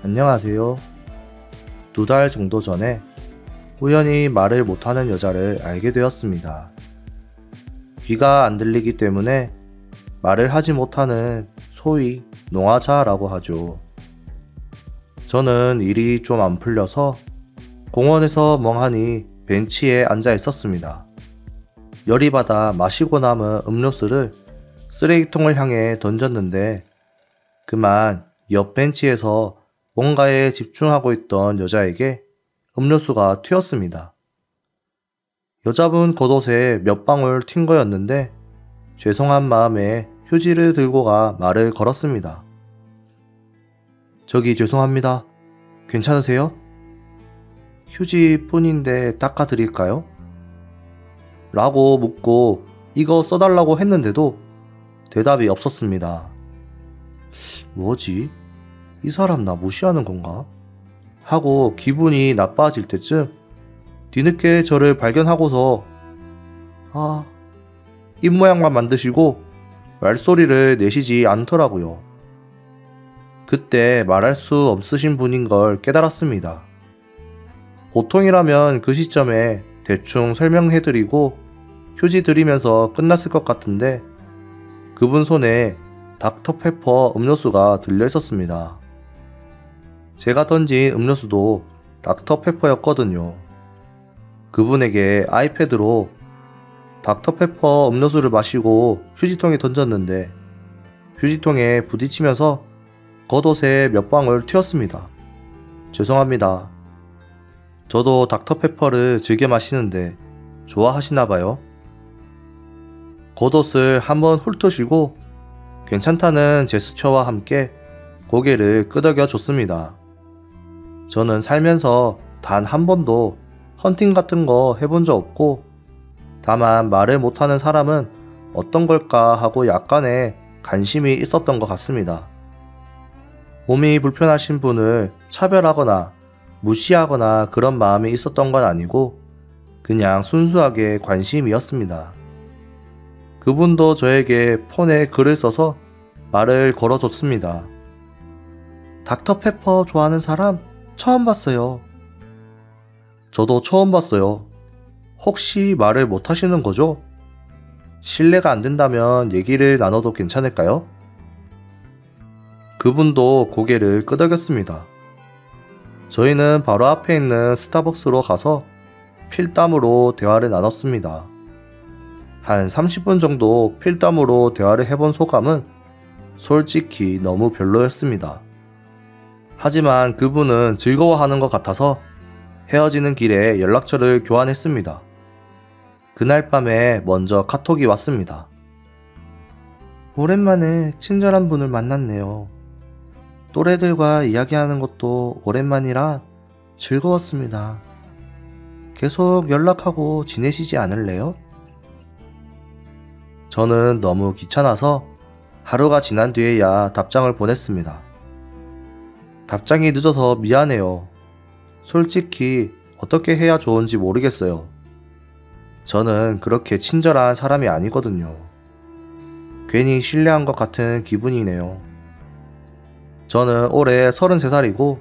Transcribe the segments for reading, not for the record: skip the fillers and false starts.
안녕하세요. 2달 정도 전에 우연히 말을 못하는 여자를 알게 되었습니다. 귀가 안 들리기 때문에 말을 하지 못하는 소위 농아자라고 하죠. 저는 일이 좀 안 풀려서 공원에서 멍하니 벤치에 앉아 있었습니다. 열이 받아 마시고 남은 음료수를 쓰레기통을 향해 던졌는데 그만 옆 벤치에서 뭔가에 집중하고 있던 여자에게 음료수가 튀었습니다. 여자분 겉옷에 몇 방울 튄 거였는데 죄송한 마음에 휴지를 들고 가 말을 걸었습니다. 저기 죄송합니다. 괜찮으세요? 휴지뿐인데 닦아드릴까요? 라고 묻고 이거 써달라고 했는데도 대답이 없었습니다. 뭐지? 이 사람 나 무시하는 건가? 하고 기분이 나빠질 때쯤 뒤늦게 저를 발견하고서 입모양만 만드시고 말소리를 내시지 않더라고요. 그때 말할 수 없으신 분인 걸 깨달았습니다. 보통이라면 그 시점에 대충 설명해드리고 휴지 드리면서 끝났을 것 같은데 그분 손에 닥터페퍼 음료수가 들려 있었습니다. 제가 던진 음료수도 닥터페퍼였거든요. 그분에게 아이패드로 닥터페퍼 음료수를 마시고 휴지통에 던졌는데 휴지통에 부딪히면서 겉옷에 몇 방울 튀었습니다. 죄송합니다. 저도 닥터페퍼를 즐겨 마시는데 좋아하시나봐요. 겉옷을 한번 훑으시고 괜찮다는 제스처와 함께 고개를 끄덕여 줬습니다. 저는 살면서 단 한 번도 헌팅 같은 거 해본 적 없고 다만 말을 못하는 사람은 어떤 걸까 하고 약간의 관심이 있었던 것 같습니다. 몸이 불편하신 분을 차별하거나 무시하거나 그런 마음이 있었던 건 아니고 그냥 순수하게 관심이었습니다. 그분도 저에게 폰에 글을 써서 말을 걸어줬습니다. 닥터페퍼 좋아하는 사람 처음 봤어요. 저도 처음 봤어요. 혹시 말을 못하시는 거죠? 실례가 안 된다면 얘기를 나눠도 괜찮을까요? 그분도 고개를 끄덕였습니다. 저희는 바로 앞에 있는 스타벅스로 가서 필담으로 대화를 나눴습니다. 한 30분 정도 필담으로 대화를 해본 소감은 솔직히 너무 별로였습니다. 하지만 그분은 즐거워하는 것 같아서 헤어지는 길에 연락처를 교환했습니다. 그날 밤에 먼저 카톡이 왔습니다. 오랜만에 친절한 분을 만났네요. 또래들과 이야기하는 것도 오랜만이라 즐거웠습니다. 계속 연락하고 지내시지 않을래요? 저는 너무 귀찮아서 하루가 지난 뒤에야 답장을 보냈습니다. 답장이 늦어서 미안해요. 솔직히 어떻게 해야 좋은지 모르겠어요. 저는 그렇게 친절한 사람이 아니거든요. 괜히 신뢰한 것 같은 기분이네요. 저는 올해 33살이고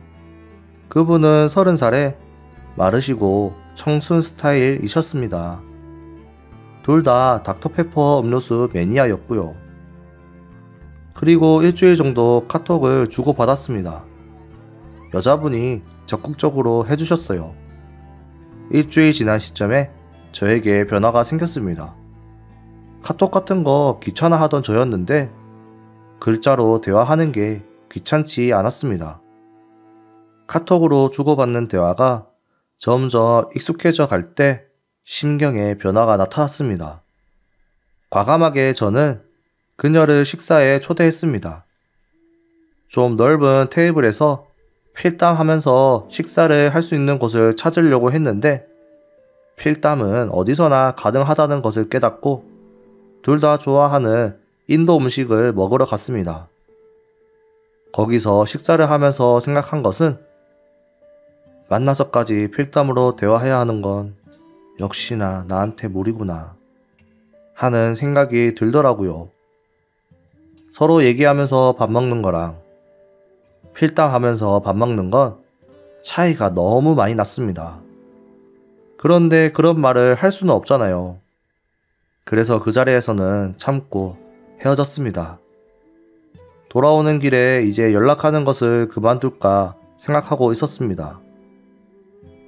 그분은 30살에 마르시고 청순 스타일이셨습니다. 둘 다 닥터페퍼 음료수 매니아였고요. 그리고 일주일 정도 카톡을 주고받았습니다. 여자분이 적극적으로 해주셨어요. 일주일 지난 시점에 저에게 변화가 생겼습니다. 카톡 같은 거 귀찮아 하던 저였는데 글자로 대화하는 게 귀찮지 않았습니다. 카톡으로 주고받는 대화가 점점 익숙해져 갈 때 심경에 변화가 나타났습니다. 과감하게 저는 그녀를 식사에 초대했습니다. 좀 넓은 테이블에서 필담하면서 식사를 할 수 있는 곳을 찾으려고 했는데 필담은 어디서나 가능하다는 것을 깨닫고 둘 다 좋아하는 인도 음식을 먹으러 갔습니다. 거기서 식사를 하면서 생각한 것은 만나서까지 필담으로 대화해야 하는 건 역시나 나한테 무리구나 하는 생각이 들더라고요. 서로 얘기하면서 밥 먹는 거랑 필담하면서 밥 먹는 건 차이가 너무 많이 났습니다. 그런데 그런 말을 할 수는 없잖아요. 그래서 그 자리에서는 참고 헤어졌습니다. 돌아오는 길에 이제 연락하는 것을 그만둘까 생각하고 있었습니다.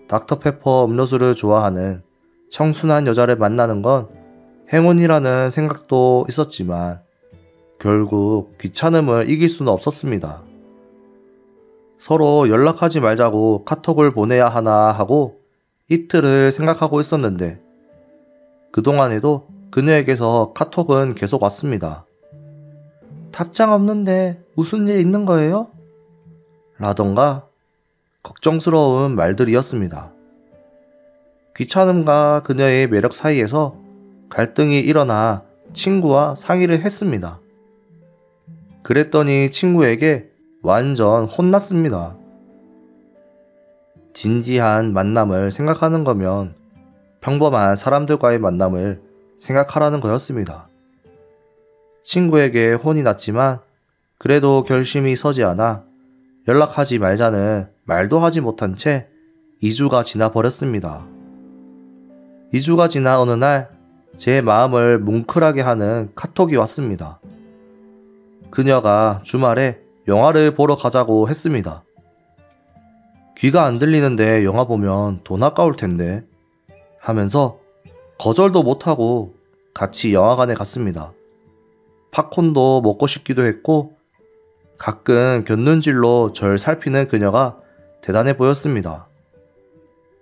닥터페퍼 음료수를 좋아하는 청순한 여자를 만나는 건 행운이라는 생각도 있었지만 결국 귀찮음을 이길 수는 없었습니다. 서로 연락하지 말자고 카톡을 보내야 하나 하고 이틀을 생각하고 있었는데 그동안에도 그녀에게서 카톡은 계속 왔습니다. 답장 없는데 무슨 일 있는 거예요? 라던가 걱정스러운 말들이었습니다. 귀찮음과 그녀의 매력 사이에서 갈등이 일어나 친구와 상의를 했습니다. 그랬더니 친구에게 완전 혼났습니다. 진지한 만남을 생각하는 거면 평범한 사람들과의 만남을 생각하라는 거였습니다. 친구에게 혼이 났지만 그래도 결심이 서지 않아 연락하지 말자는 말도 하지 못한 채 2주가 지나 버렸습니다. 2주가 지나 어느 날 제 마음을 뭉클하게 하는 카톡이 왔습니다. 그녀가 주말에 영화를 보러 가자고 했습니다. 귀가 안 들리는데 영화 보면 돈 아까울 텐데 하면서 거절도 못하고 같이 영화관에 갔습니다. 팝콘도 먹고 싶기도 했고 가끔 곁눈질로 절 살피는 그녀가 대단해 보였습니다.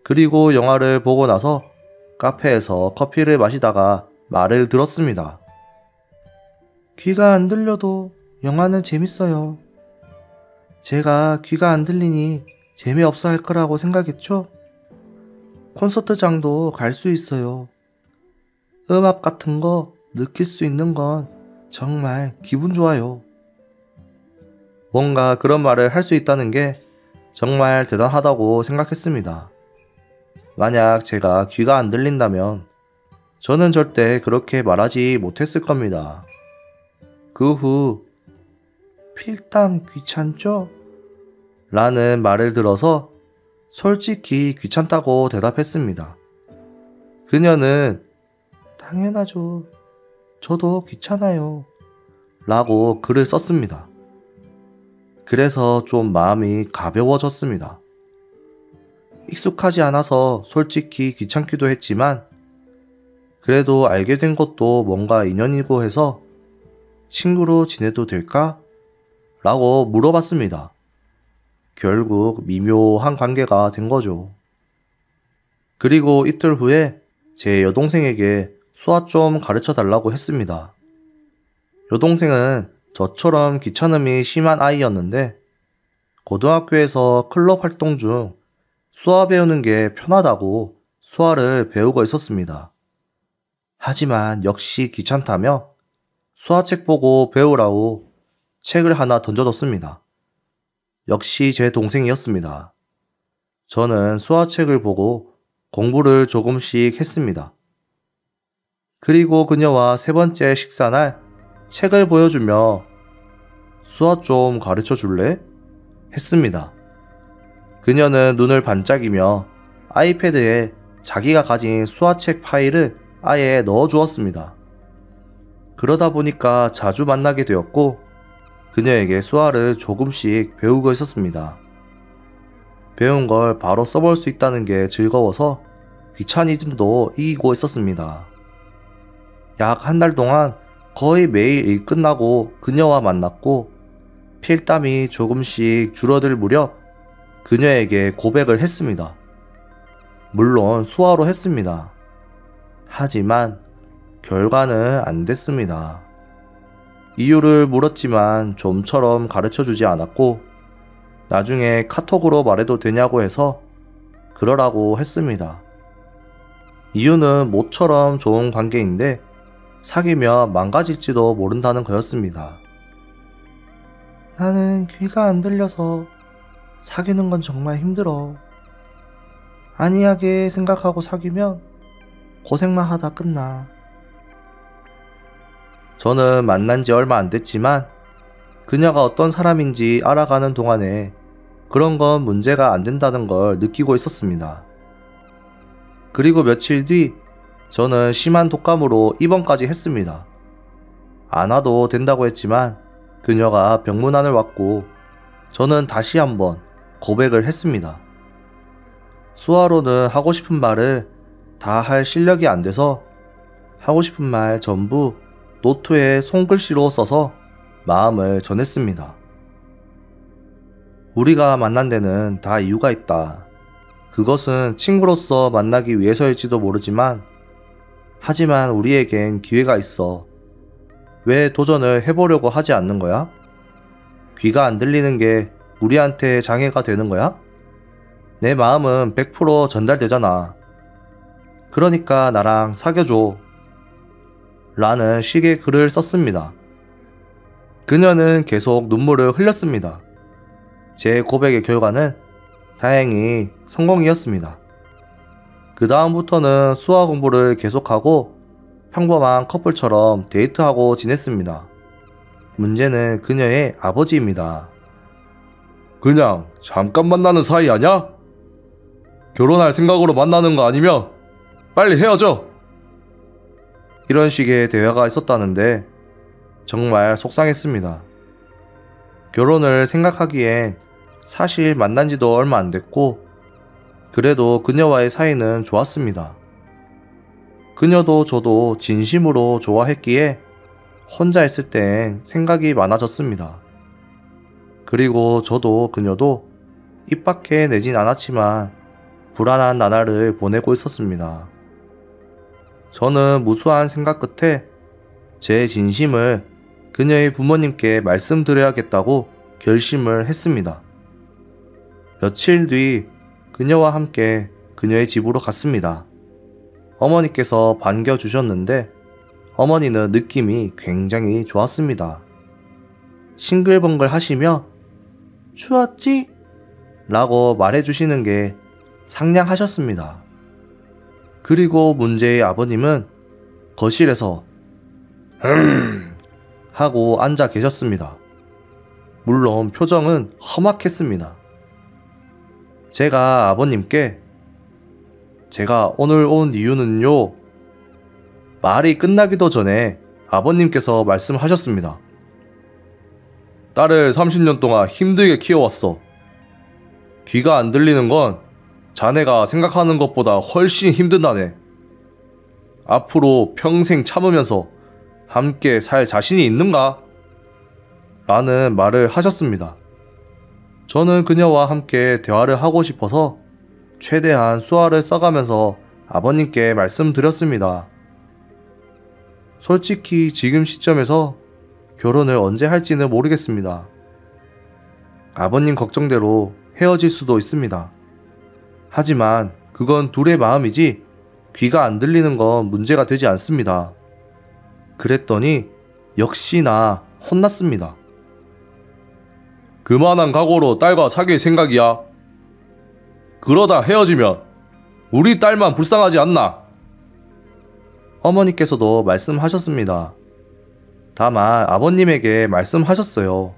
그리고 영화를 보고 나서 카페에서 커피를 마시다가 말을 들었습니다. 귀가 안 들려도 영화는 재밌어요. 제가 귀가 안 들리니 재미없어 할 거라고 생각했죠? 콘서트장도 갈 수 있어요. 음악 같은 거 느낄 수 있는 건 정말 기분 좋아요. 뭔가 그런 말을 할 수 있다는 게 정말 대단하다고 생각했습니다. 만약 제가 귀가 안 들린다면 저는 절대 그렇게 말하지 못했을 겁니다. 그 후 필담 귀찮죠? 라는 말을 들어서 솔직히 귀찮다고 대답했습니다. 그녀는 당연하죠. 저도 귀찮아요. 라고 글을 썼습니다. 그래서 좀 마음이 가벼워졌습니다. 익숙하지 않아서 솔직히 귀찮기도 했지만 그래도 알게 된 것도 뭔가 인연이고 해서 친구로 지내도 될까? 라고 물어봤습니다. 결국 미묘한 관계가 된 거죠. 그리고 이틀 후에 제 여동생에게 수화 좀 가르쳐 달라고 했습니다. 여동생은 저처럼 귀찮음이 심한 아이였는데 고등학교에서 클럽 활동 중 수화 배우는 게 편하다고 수화를 배우고 있었습니다. 하지만 역시 귀찮다며 수화책 보고 배우라고 책을 하나 던져줬습니다. 역시 제 동생이었습니다. 저는 수화책을 보고 공부를 조금씩 했습니다. 그리고 그녀와 세 번째 식사 날 책을 보여주며 수화 좀 가르쳐 줄래? 했습니다. 그녀는 눈을 반짝이며 아이패드에 자기가 가진 수화책 파일을 아예 넣어 주었습니다. 그러다 보니까 자주 만나게 되었고 그녀에게 수화를 조금씩 배우고 있었습니다. 배운 걸 바로 써볼 수 있다는 게 즐거워서 귀차니즘도 이기고 있었습니다. 약 한 달 동안 거의 매일 일 끝나고 그녀와 만났고 필담이 조금씩 줄어들 무렵 그녀에게 고백을 했습니다. 물론 수화로 했습니다. 하지만 결과는 안 됐습니다. 이유를 물었지만 좀처럼 가르쳐주지 않았고 나중에 카톡으로 말해도 되냐고 해서 그러라고 했습니다. 이유는 모처럼 좋은 관계인데 사귀면 망가질지도 모른다는 거였습니다. 나는 귀가 안 들려서 사귀는 건 정말 힘들어. 안이하게 생각하고 사귀면 고생만 하다 끝나. 저는 만난 지 얼마 안 됐지만 그녀가 어떤 사람인지 알아가는 동안에 그런 건 문제가 안 된다는 걸 느끼고 있었습니다. 그리고 며칠 뒤 저는 심한 독감으로 입원까지 했습니다. 안 와도 된다고 했지만 그녀가 병문안을 왔고 저는 다시 한번 고백을 했습니다. 수아로는 하고 싶은 말을 다 할 실력이 안 돼서 하고 싶은 말 전부 노트에 손글씨로 써서 마음을 전했습니다. 우리가 만난 데는 다 이유가 있다. 그것은 친구로서 만나기 위해서일지도 모르지만 하지만 우리에겐 기회가 있어. 왜 도전을 해보려고 하지 않는 거야? 귀가 안 들리는 게 우리한테 장애가 되는 거야? 내 마음은 100% 전달되잖아. 그러니까 나랑 사귀어줘. 라는 식의 글을 썼습니다. 그녀는 계속 눈물을 흘렸습니다. 제 고백의 결과는 다행히 성공이었습니다. 그 다음부터는 수학 공부를 계속하고 평범한 커플처럼 데이트하고 지냈습니다. 문제는 그녀의 아버지입니다. 그냥 잠깐 만나는 사이 아냐? 결혼할 생각으로 만나는 거 아니면 빨리 헤어져! 이런 식의 대화가 있었다는데 정말 속상했습니다. 결혼을 생각하기엔 사실 만난 지도 얼마 안 됐고 그래도 그녀와의 사이는 좋았습니다. 그녀도 저도 진심으로 좋아했기에 혼자 있을 땐 생각이 많아졌습니다. 그리고 저도 그녀도 입 밖에 내진 않았지만 불안한 나날을 보내고 있었습니다. 저는 무수한 생각 끝에 제 진심을 그녀의 부모님께 말씀드려야겠다고 결심을 했습니다. 며칠 뒤 그녀와 함께 그녀의 집으로 갔습니다. 어머니께서 반겨주셨는데 어머니는 느낌이 굉장히 좋았습니다. 싱글벙글 하시며 추웠지? 라고 말해주시는 게 상냥하셨습니다. 그리고 문제의 아버님은 거실에서 하고 앉아 계셨습니다. 물론 표정은 험악했습니다. 제가 아버님께 제가 오늘 온 이유는요. 말이 끝나기도 전에 아버님께서 말씀하셨습니다. 딸을 30년 동안 힘들게 키워왔어. 귀가 안 들리는 건 자네가 생각하는 것보다 훨씬 힘든다네. 앞으로 평생 참으면서 함께 살 자신이 있는가? 라는 말을 하셨습니다. 저는 그녀와 함께 대화를 하고 싶어서 최대한 수화를 써가면서 아버님께 말씀드렸습니다. 솔직히 지금 시점에서 결혼을 언제 할지는 모르겠습니다. 아버님 걱정대로 헤어질 수도 있습니다. 하지만 그건 둘의 마음이지 귀가 안 들리는 건 문제가 되지 않습니다. 그랬더니 역시나 혼났습니다. 그만한 각오로 딸과 사귈 생각이야. 그러다 헤어지면 우리 딸만 불쌍하지 않나? 어머니께서도 말씀하셨습니다. 다만 아버님에게 말씀하셨어요.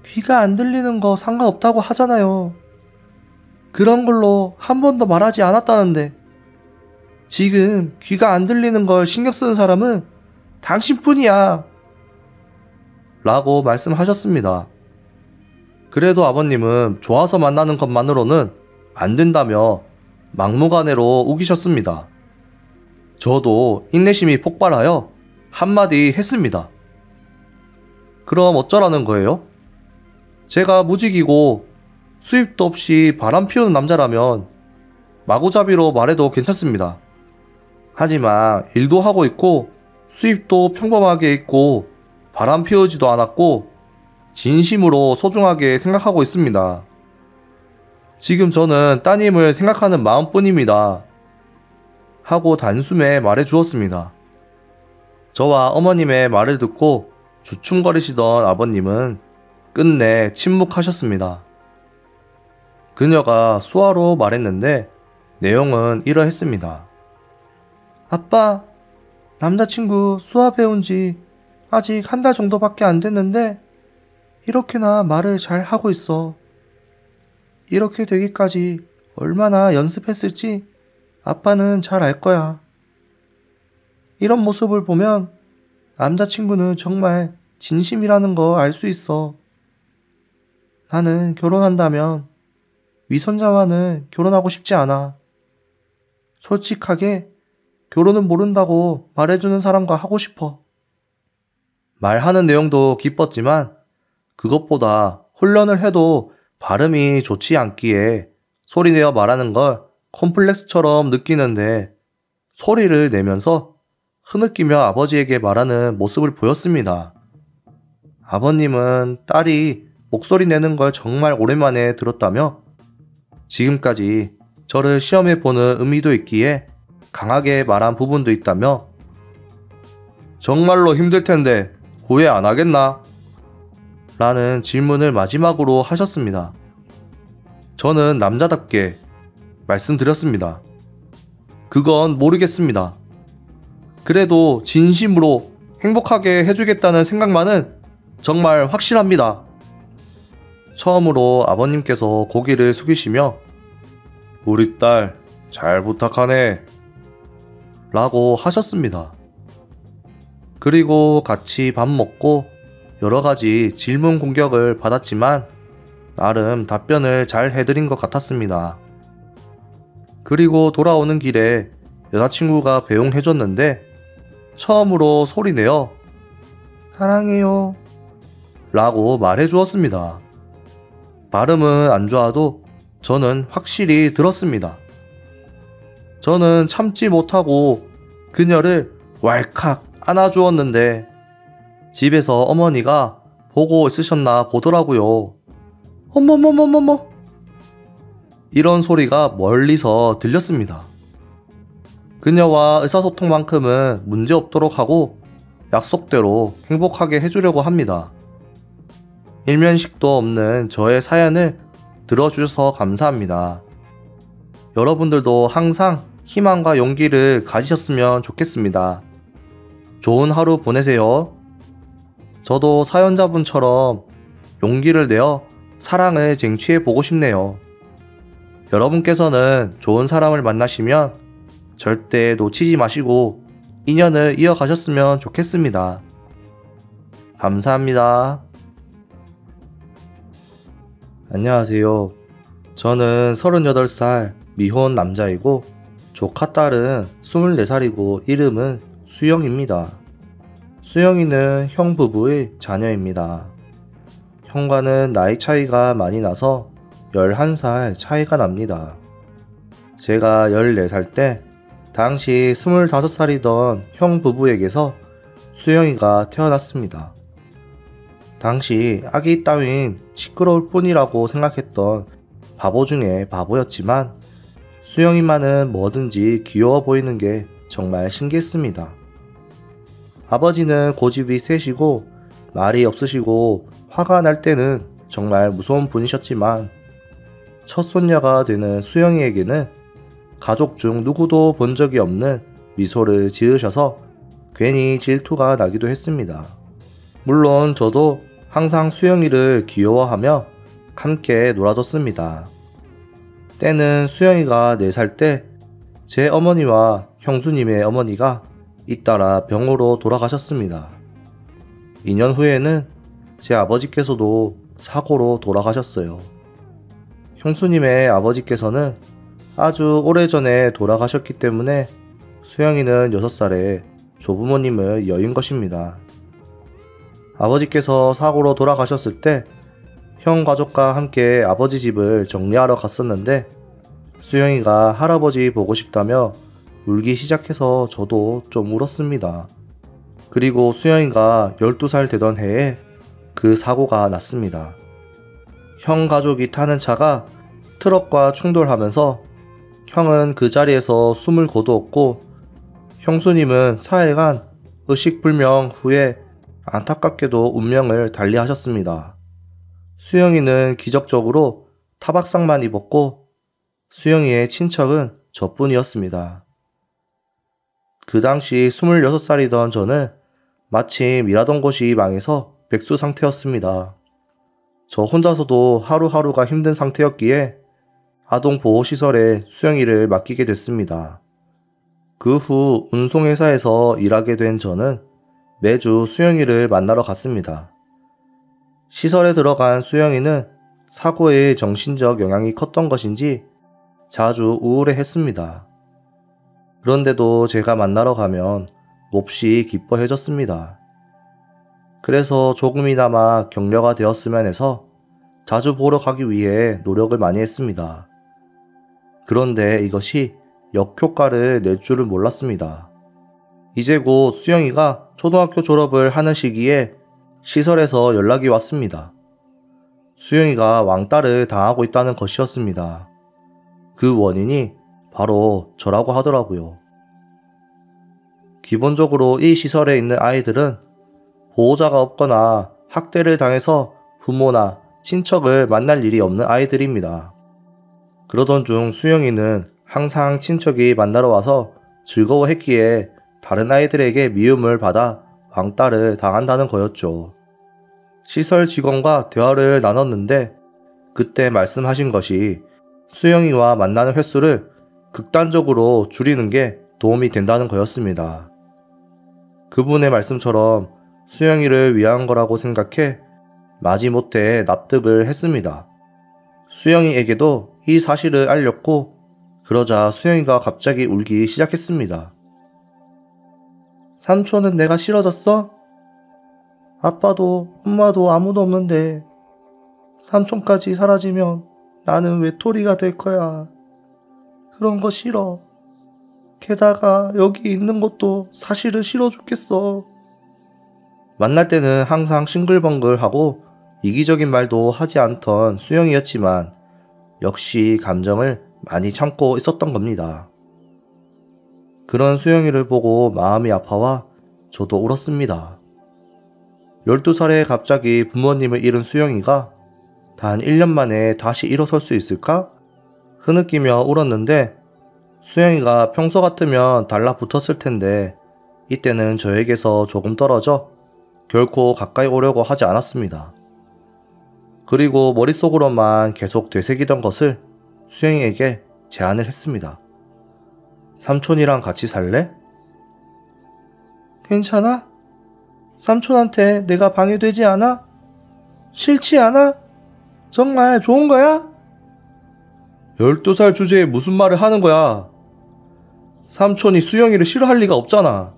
귀가 안 들리는 거 상관없다고 하잖아요. 그런 걸로 한 번도 말하지 않았다는데 지금 귀가 안 들리는 걸 신경 쓰는 사람은 당신뿐이야. 라고 말씀하셨습니다. 그래도 아버님은 좋아서 만나는 것만으로는 안 된다며 막무가내로 우기셨습니다. 저도 인내심이 폭발하여 한마디 했습니다. 그럼 어쩌라는 거예요? 제가 무직이고 수입도 없이 바람 피우는 남자라면 마구잡이로 말해도 괜찮습니다. 하지만 일도 하고 있고 수입도 평범하게 있고 바람 피우지도 않았고 진심으로 소중하게 생각하고 있습니다. 지금 저는 따님을 생각하는 마음뿐입니다. 하고 단숨에 말해 주었습니다. 저와 어머님의 말을 듣고 주춤거리시던 아버님은 끝내 침묵하셨습니다. 그녀가 수화로 말했는데 내용은 이러했습니다. 아빠, 남자친구 수화 배운 지 아직 한 달 정도밖에 안 됐는데 이렇게나 말을 잘 하고 있어. 이렇게 되기까지 얼마나 연습했을지 아빠는 잘 알 거야. 이런 모습을 보면 남자친구는 정말 진심이라는 거 알 수 있어. 나는 결혼한다면 위선자와는 결혼하고 싶지 않아. 솔직하게 결혼은 모른다고 말해주는 사람과 하고 싶어. 말하는 내용도 기뻤지만 그것보다 훈련을 해도 발음이 좋지 않기에 소리내어 말하는 걸 컴플렉스처럼 느끼는데 소리를 내면서 흐느끼며 아버지에게 말하는 모습을 보였습니다. 아버님은 딸이 목소리 내는 걸 정말 오랜만에 들었다며 지금까지 저를 시험해보는 의미도 있기에 강하게 말한 부분도 있다며 정말로 힘들 텐데 후회 안 하겠나? 라는 질문을 마지막으로 하셨습니다. 저는 남자답게 말씀드렸습니다. 그건 모르겠습니다. 그래도 진심으로 행복하게 해주겠다는 생각만은 정말 확실합니다. 처음으로 아버님께서 고개를 숙이시며 우리 딸 잘 부탁하네 라고 하셨습니다. 그리고 같이 밥 먹고 여러가지 질문 공격을 받았지만 나름 답변을 잘 해드린 것 같았습니다. 그리고 돌아오는 길에 여자친구가 배웅해줬는데 처음으로 소리내어 사랑해요 라고 말해주었습니다. 발음은 안 좋아도 저는 확실히 들었습니다. 저는 참지 못하고 그녀를 왈칵 안아주었는데 집에서 어머니가 보고 있으셨나 보더라고요. 어머머머머머 이런 소리가 멀리서 들렸습니다. 그녀와 의사소통만큼은 문제없도록 하고 약속대로 행복하게 해주려고 합니다. 일면식도 없는 저의 사연을 들어주셔서 감사합니다. 여러분들도 항상 희망과 용기를 가지셨으면 좋겠습니다. 좋은 하루 보내세요. 저도 사연자분처럼 용기를 내어 사랑을 쟁취해 보고 싶네요. 여러분께서는 좋은 사람을 만나시면 절대 놓치지 마시고 인연을 이어가셨으면 좋겠습니다. 감사합니다. 안녕하세요. 저는 38살 미혼 남자이고 조카 딸은 24살이고 이름은 수영입니다. 수영이는 형 부부의 자녀입니다. 형과는 나이 차이가 많이 나서 11살 차이가 납니다. 제가 14살 때 당시 25살이던 형 부부에게서 수영이가 태어났습니다. 당시 아기 따윈 시끄러울 뿐이라고 생각했던 바보 중에 바보였지만 수영이만은 뭐든지 귀여워 보이는 게 정말 신기했습니다. 아버지는 고집이 세시고 말이 없으시고 화가 날 때는 정말 무서운 분이셨지만 첫 손녀가 되는 수영이에게는 가족 중 누구도 본 적이 없는 미소를 지으셔서 괜히 질투가 나기도 했습니다. 물론 저도 항상 수영이를 귀여워하며 함께 놀아줬습니다. 때는 수영이가 4살 때 제 어머니와 형수님의 어머니가 잇따라 병으로 돌아가셨습니다. 2년 후에는 제 아버지께서도 사고로 돌아가셨어요. 형수님의 아버지께서는 아주 오래전에 돌아가셨기 때문에 수영이는 6살에 조부모님을 여인 것입니다. 아버지께서 사고로 돌아가셨을 때 형 가족과 함께 아버지 집을 정리하러 갔었는데 수영이가 할아버지 보고 싶다며 울기 시작해서 저도 좀 울었습니다. 그리고 수영이가 12살 되던 해에 그 사고가 났습니다. 형 가족이 타는 차가 트럭과 충돌하면서 형은 그 자리에서 숨을 거두었고 형수님은 사흘간 의식불명 후에 안타깝게도 운명을 달리하셨습니다. 수영이는 기적적으로 타박상만 입었고 수영이의 친척은 저뿐이었습니다. 그 당시 26살이던 저는 마침 일하던 곳이 망해서 백수 상태였습니다. 저 혼자서도 하루하루가 힘든 상태였기에 아동보호시설에 수영이를 맡기게 됐습니다. 그 후 운송회사에서 일하게 된 저는 매주 수영이를 만나러 갔습니다. 시설에 들어간 수영이는 사고의 정신적 영향이 컸던 것인지 자주 우울해했습니다. 그런데도 제가 만나러 가면 몹시 기뻐해졌습니다. 그래서 조금이나마 격려가 되었으면 해서 자주 보러 가기 위해 노력을 많이 했습니다. 그런데 이것이 역효과를 낼 줄은 몰랐습니다. 이제 곧 수영이가 초등학교 졸업을 하는 시기에 시설에서 연락이 왔습니다. 수영이가 왕따를 당하고 있다는 것이었습니다. 그 원인이 바로 저라고 하더라고요. 기본적으로 이 시설에 있는 아이들은 보호자가 없거나 학대를 당해서 부모나 친척을 만날 일이 없는 아이들입니다. 그러던 중 수영이는 항상 친척이 만나러 와서 즐거워했기에 다른 아이들에게 미움을 받아 왕따를 당한다는 거였죠. 시설 직원과 대화를 나눴는데 그때 말씀하신 것이 수영이와 만나는 횟수를 극단적으로 줄이는 게 도움이 된다는 거였습니다. 그분의 말씀처럼 수영이를 위한 거라고 생각해 마지못해 납득을 했습니다. 수영이에게도 이 사실을 알렸고 그러자 수영이가 갑자기 울기 시작했습니다. 삼촌은 내가 싫어졌어? 아빠도 엄마도 아무도 없는데 삼촌까지 사라지면 나는 외톨이가 될 거야. 그런 거 싫어. 게다가 여기 있는 것도 사실은 싫어 죽겠어. 만날 때는 항상 싱글벙글하고 이기적인 말도 하지 않던 수영이었지만 역시 감정을 많이 참고 있었던 겁니다. 그런 수영이를 보고 마음이 아파와 저도 울었습니다. 12살에 갑자기 부모님을 잃은 수영이가 단 1년 만에 다시 일어설 수 있을까? 흐느끼며 울었는데 수영이가 평소 같으면 달라붙었을 텐데 이때는 저에게서 조금 떨어져 결코 가까이 오려고 하지 않았습니다. 그리고 머릿속으로만 계속 되새기던 것을 수영이에게 제안을 했습니다. 삼촌이랑 같이 살래? 괜찮아? 삼촌한테 내가 방해되지 않아? 싫지 않아? 정말 좋은 거야? 12살 주제에 무슨 말을 하는 거야? 삼촌이 수영이를 싫어할 리가 없잖아.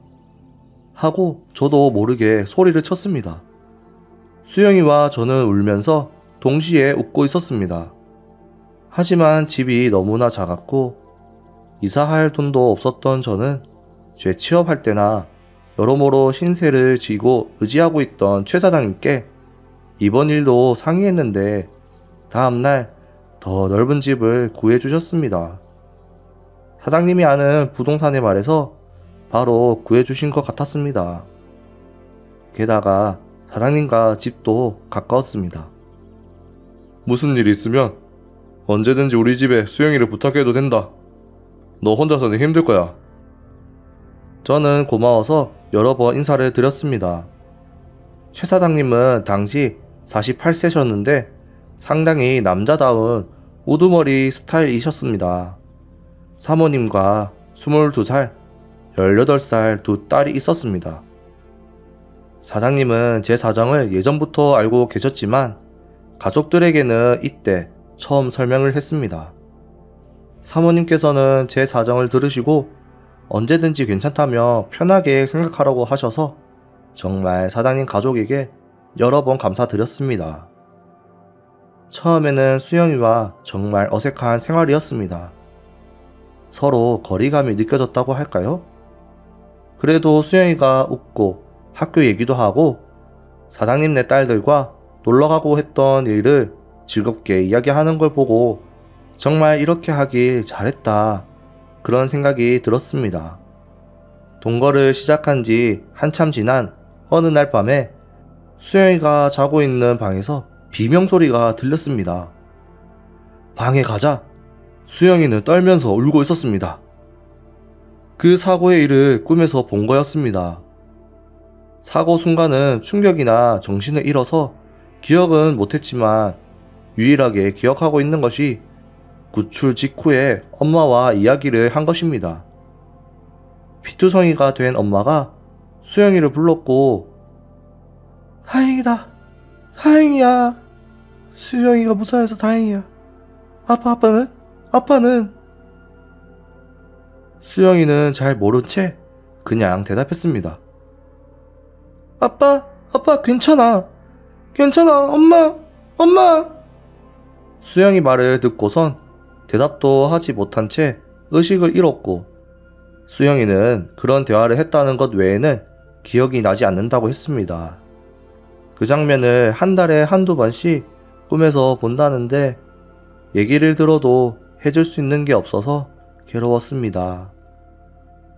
하고 저도 모르게 소리를 쳤습니다. 수영이와 저는 울면서 동시에 웃고 있었습니다. 하지만 집이 너무나 작았고 이사할 돈도 없었던 저는 재취업할 때나 여러모로 신세를 지고 의지하고 있던 최 사장님께 이번 일도 상의했는데 다음날 더 넓은 집을 구해주셨습니다. 사장님이 아는 부동산에 말해서 바로 구해주신 것 같았습니다. 게다가 사장님과 집도 가까웠습니다. 무슨 일이 있으면 언제든지 우리 집에 수영이를 부탁해도 된다. 너 혼자서는 힘들 거야. 저는 고마워서 여러 번 인사를 드렸습니다. 최 사장님은 당시 48세셨는데 상당히 남자다운 우두머리 스타일이셨습니다. 사모님과 22살, 18살 두 딸이 있었습니다. 사장님은 제 사정을 예전부터 알고 계셨지만 가족들에게는 이때 처음 설명을 했습니다. 사모님께서는 제 사정을 들으시고 언제든지 괜찮다며 편하게 생각하라고 하셔서 정말 사장님 가족에게 여러 번 감사드렸습니다. 처음에는 수영이와 정말 어색한 생활이었습니다. 서로 거리감이 느껴졌다고 할까요? 그래도 수영이가 웃고 학교 얘기도 하고 사장님네 딸들과 놀러가고 했던 일을 즐겁게 이야기하는 걸 보고 정말 이렇게 하길 잘했다 그런 생각이 들었습니다. 동거를 시작한 지 한참 지난 어느 날 밤에 수영이가 자고 있는 방에서 비명소리가 들렸습니다. 방에 가자 수영이는 떨면서 울고 있었습니다. 그 사고의 일을 꿈에서 본 거였습니다. 사고 순간은 충격이나 정신을 잃어서 기억은 못했지만 유일하게 기억하고 있는 것이 구출 직후에 엄마와 이야기를 한 것입니다. 피투성이가 된 엄마가 수영이를 불렀고, 다행이다. 다행이야. 수영이가 무사해서 다행이야. 아빠는? 수영이는 잘 모른 채 그냥 대답했습니다. 아빠, 괜찮아. 엄마. 수영이 말을 듣고선 대답도 하지 못한 채 의식을 잃었고, 수영이는 그런 대화를 했다는 것 외에는 기억이 나지 않는다고 했습니다. 그 장면을 한 달에 한두 번씩 꿈에서 본다는데 얘기를 들어도 해줄 수 있는 게 없어서 괴로웠습니다.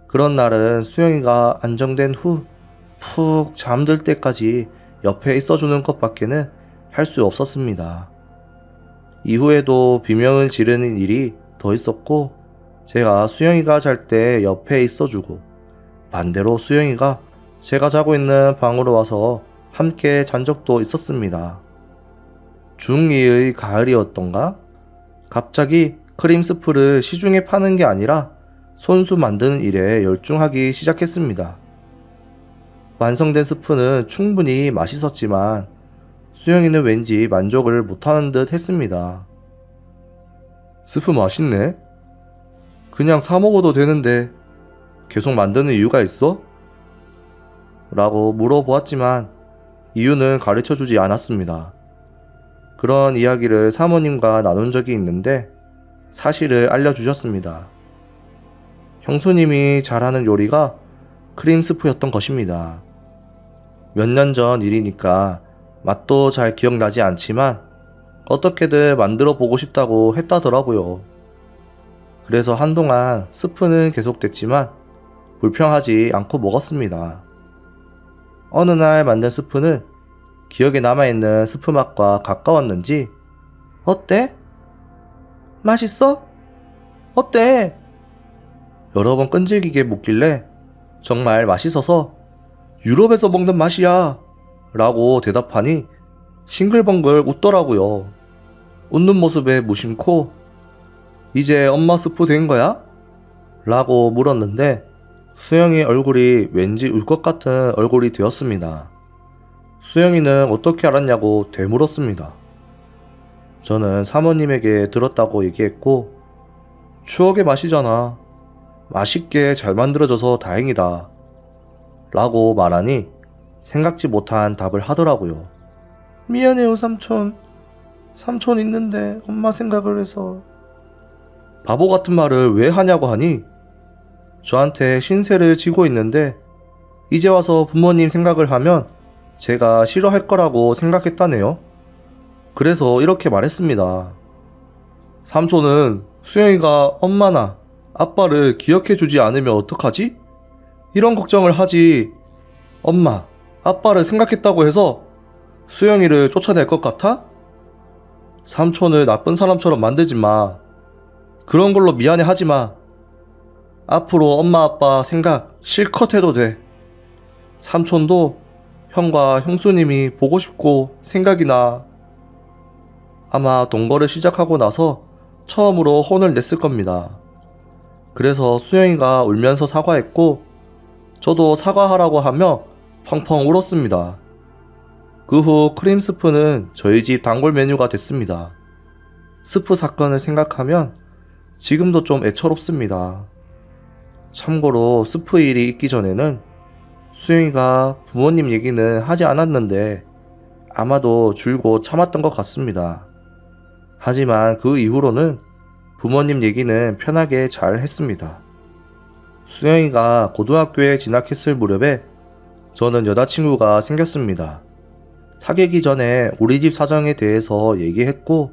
그런 날은 수영이가 안정된 후 푹 잠들 때까지 옆에 있어주는 것밖에는 할 수 없었습니다. 이후에도 비명을 지르는 일이 더 있었고, 제가 수영이가 잘 때 옆에 있어주고, 반대로 수영이가 제가 자고 있는 방으로 와서 함께 잔 적도 있었습니다. 중2의 가을이었던가? 갑자기 크림 스프를 시중에 파는 게 아니라 손수 만드는 일에 열중하기 시작했습니다. 완성된 스프는 충분히 맛있었지만 수영이는 왠지 만족을 못하는 듯 했습니다. 스프 맛있네? 그냥 사 먹어도 되는데 계속 만드는 이유가 있어? 라고 물어보았지만 이유는 가르쳐주지 않았습니다. 그런 이야기를 사모님과 나눈 적이 있는데 사실을 알려주셨습니다. 형수님이 잘하는 요리가 크림 스프였던 것입니다. 몇 년 전 일이니까 맛도 잘 기억나지 않지만 어떻게든 만들어 보고 싶다고 했다더라고요. 그래서 한동안 스프는 계속됐지만 불평하지 않고 먹었습니다. 어느 날 만든 스프는 기억에 남아있는 스프 맛과 가까웠는지 어때? 맛있어? 어때? 여러 번 끈질기게 묻길래 정말 맛있어서 유럽에서 먹는 맛이야 라고 대답하니 싱글벙글 웃더라고요. 웃는 모습에 무심코 이제 엄마 스프 된 거야? 라고 물었는데 수영이 얼굴이 왠지 울 것 같은 얼굴이 되었습니다. 수영이는 어떻게 알았냐고 되물었습니다. 저는 사모님에게 들었다고 얘기했고, 추억의 맛이잖아. 맛있게 잘 만들어져서 다행이다. 라고 말하니 생각지 못한 답을 하더라고요. 미안해요, 삼촌. 삼촌 있는데 엄마 생각을 해서. 바보 같은 말을 왜 하냐고 하니 저한테 신세를 지고 있는데 이제 와서 부모님 생각을 하면 제가 싫어할 거라고 생각했다네요. 그래서 이렇게 말했습니다. 삼촌은 수영이가 엄마나 아빠를 기억해주지 않으면 어떡하지? 이런 걱정을 하지. 엄마, 아빠를 생각했다고 해서 수영이를 쫓아낼 것 같아? 삼촌을 나쁜 사람처럼 만들지 마. 그런 걸로 미안해 하지 마. 앞으로 엄마 아빠 생각 실컷 해도 돼. 삼촌도 형과 형수님이 보고 싶고 생각이 나. 아마 동거를 시작하고 나서 처음으로 혼을 냈을 겁니다. 그래서 수영이가 울면서 사과했고 저도 사과하라고 하며 펑펑 울었습니다. 그 후 크림 스프는 저희 집 단골 메뉴가 됐습니다. 스프 사건을 생각하면 지금도 좀 애처롭습니다. 참고로 스프 일이 있기 전에는 수영이가 부모님 얘기는 하지 않았는데 아마도 줄곧 참았던 것 같습니다. 하지만 그 이후로는 부모님 얘기는 편하게 잘 했습니다. 수영이가 고등학교에 진학했을 무렵에 저는 여자친구가 생겼습니다. 사귀기 전에 우리 집 사정에 대해서 얘기했고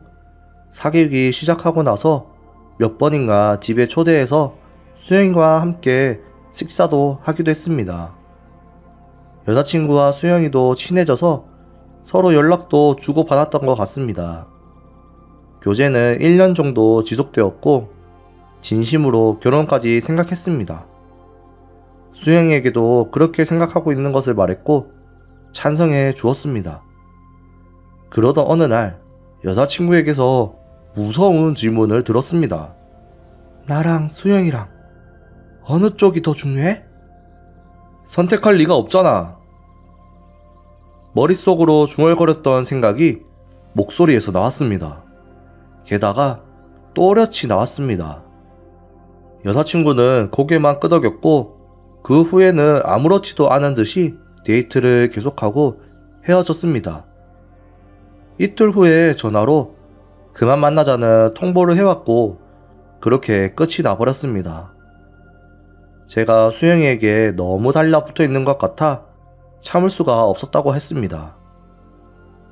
사귀기 시작하고 나서 몇 번인가 집에 초대해서 수영이와 함께 식사도 하기도 했습니다. 여자친구와 수영이도 친해져서 서로 연락도 주고받았던 것 같습니다. 교제는 1년 정도 지속되었고 진심으로 결혼까지 생각했습니다. 수영이에게도 그렇게 생각하고 있는 것을 말했고 찬성해 주었습니다. 그러던 어느 날 여자친구에게서 무서운 질문을 들었습니다. 나랑 수영이랑 어느 쪽이 더 중요해? 선택할 리가 없잖아. 머릿속으로 중얼거렸던 생각이 목소리에서 나왔습니다. 게다가 또렷이 나왔습니다. 여자친구는 고개만 끄덕였고 그 후에는 아무렇지도 않은 듯이 데이트를 계속하고 헤어졌습니다. 이틀 후에 전화로 그만 만나자는 통보를 해왔고 그렇게 끝이 나버렸습니다. 제가 수영이에게 너무 달라붙어 있는 것 같아 참을 수가 없었다고 했습니다.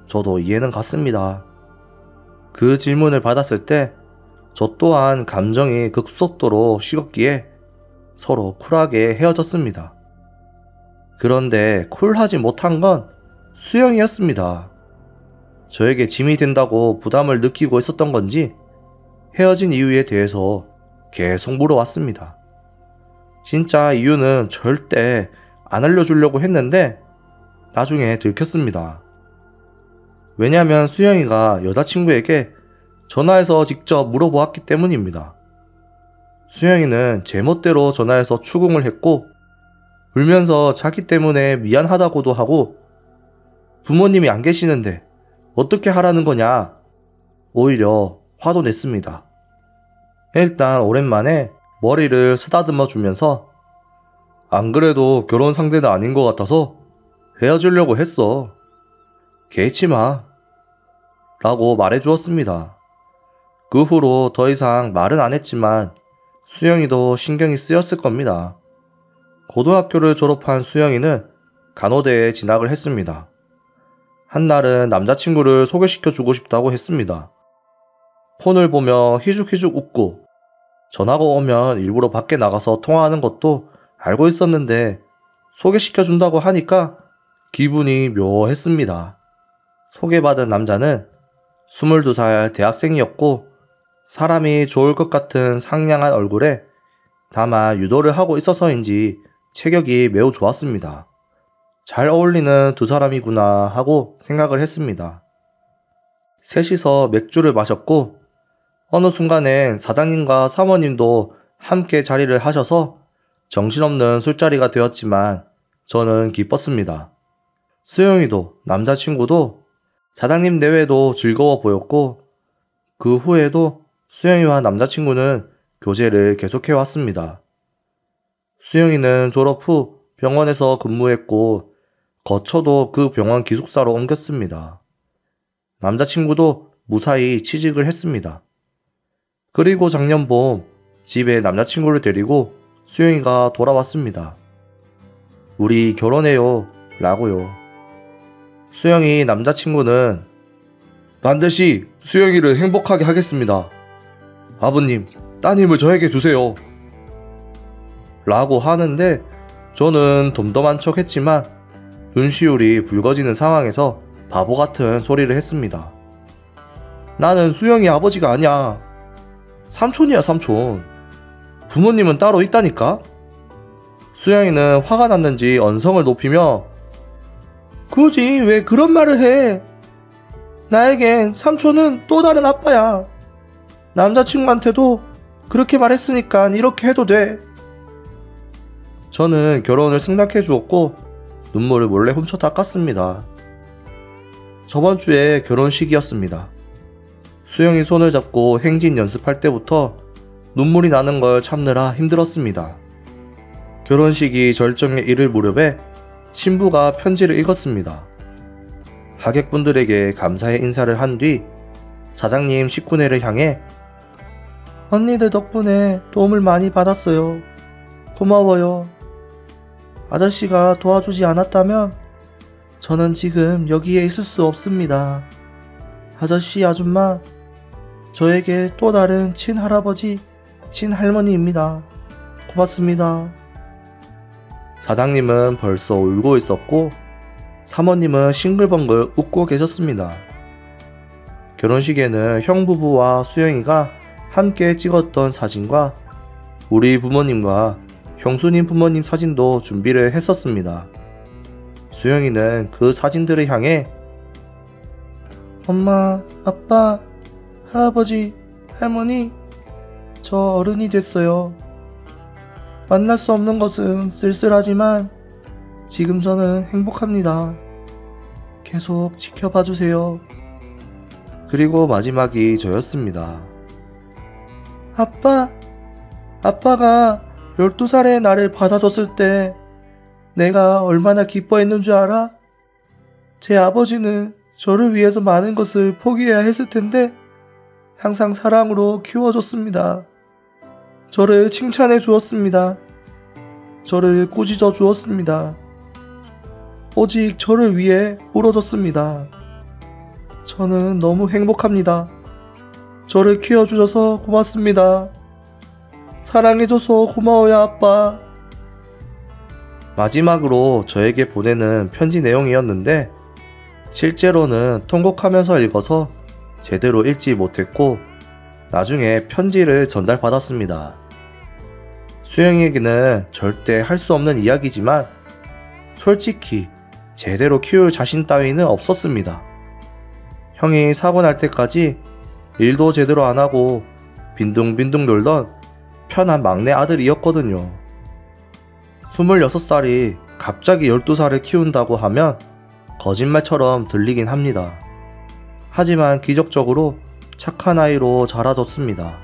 저도 이해는 갔습니다. 그 질문을 받았을 때 저 또한 감정이 급속도로 식었기에 서로 쿨하게 헤어졌습니다. 그런데 쿨하지 못한 건 수영이었습니다. 저에게 짐이 된다고 부담을 느끼고 있었던 건지 헤어진 이유에 대해서 계속 물어왔습니다. 진짜 이유는 절대 안 알려주려고 했는데 나중에 들켰습니다. 왜냐면 수영이가 여자친구에게 전화해서 직접 물어보았기 때문입니다. 수영이는 제멋대로 전화해서 추궁을 했고 울면서 자기 때문에 미안하다고도 하고 부모님이 안 계시는데 어떻게 하라는 거냐 오히려 화도 냈습니다. 일단 오랜만에 머리를 쓰다듬어 주면서 안 그래도 결혼 상대는 아닌 것 같아서 헤어지려고 했어. 개의치 마 라고 말해 주었습니다. 그 후로 더 이상 말은 안 했지만 수영이도 신경이 쓰였을 겁니다. 고등학교를 졸업한 수영이는 간호대에 진학을 했습니다. 한날은 남자친구를 소개시켜주고 싶다고 했습니다. 폰을 보며 희죽희죽 웃고 전화가 오면 일부러 밖에 나가서 통화하는 것도 알고 있었는데 소개시켜준다고 하니까 기분이 묘했습니다. 소개받은 남자는 22살 대학생이었고 사람이 좋을 것 같은 상냥한 얼굴에 다만 유도를 하고 있어서인지 체격이 매우 좋았습니다. 잘 어울리는 두 사람이구나 하고 생각을 했습니다. 셋이서 맥주를 마셨고 어느 순간엔 사장님과 사모님도 함께 자리를 하셔서 정신없는 술자리가 되었지만 저는 기뻤습니다. 수영이도 남자친구도 사장님 내외도 즐거워 보였고 그 후에도 수영이와 남자친구는 교제를 계속해왔습니다. 수영이는 졸업 후 병원에서 근무했고 거처도 그 병원 기숙사로 옮겼습니다. 남자친구도 무사히 취직을 했습니다. 그리고 작년 봄 집에 남자친구를 데리고 수영이가 돌아왔습니다. 우리 결혼해요 라고요. 수영이 남자친구는 반드시 수영이를 행복하게 하겠습니다. 아버님, 따님을 저에게 주세요. 라고 하는데 저는 덤덤한 척 했지만 눈시울이 붉어지는 상황에서 바보 같은 소리를 했습니다. 나는 수영이 아버지가 아니야. 삼촌이야, 삼촌. 부모님은 따로 있다니까? 수영이는 화가 났는지 언성을 높이며 굳이 왜 그런 말을 해? 나에겐 삼촌은 또 다른 아빠야. 남자친구한테도 그렇게 말했으니까 이렇게 해도 돼. 저는 결혼을 승낙해 주었고 눈물을 몰래 훔쳐 닦았습니다. 저번 주에 결혼식이었습니다. 수영이 손을 잡고 행진 연습할 때부터 눈물이 나는 걸 참느라 힘들었습니다. 결혼식이 절정에 이를 무렵에 신부가 편지를 읽었습니다. 하객분들에게 감사의 인사를 한 뒤 사장님 식구네를 향해 언니들 덕분에 도움을 많이 받았어요. 고마워요. 아저씨가 도와주지 않았다면 저는 지금 여기에 있을 수 없습니다. 아저씨, 아줌마, 저에게 또 다른 친할아버지, 친할머니입니다. 고맙습니다. 사장님은 벌써 울고 있었고 사모님은 싱글벙글 웃고 계셨습니다. 결혼식에는 형부부와 수영이가 함께 찍었던 사진과 우리 부모님과 형수님 부모님 사진도 준비를 했었습니다. 수영이는 그 사진들을 향해 엄마, 아빠, 할아버지, 할머니, 저 어른이 됐어요. 만날 수 없는 것은 쓸쓸하지만 지금 저는 행복합니다. 계속 지켜봐 주세요. 그리고 마지막이 저였습니다. 아빠가 12살에 나를 받아줬을 때 내가 얼마나 기뻐했는 줄 알아? 제 아버지는 저를 위해서 많은 것을 포기해야 했을 텐데 항상 사랑으로 키워줬습니다. 저를 칭찬해 주었습니다. 저를 꾸짖어 주었습니다. 오직 저를 위해 울어줬습니다. 저는 너무 행복합니다. 저를 키워주셔서 고맙습니다. 사랑해줘서 고마워요, 아빠. 마지막으로 저에게 보내는 편지 내용이었는데 실제로는 통곡하면서 읽어서 제대로 읽지 못했고 나중에 편지를 전달받았습니다. 수영이에게는 절대 할 수 없는 이야기지만 솔직히 제대로 키울 자신 따위는 없었습니다. 형이 사고 날 때까지 일도 제대로 안 하고 빈둥빈둥 놀던 편한 막내 아들이었거든요. 26살이 갑자기 12살을 키운다고 하면 거짓말처럼 들리긴 합니다. 하지만 기적적으로 착한 아이로 자라줬습니다.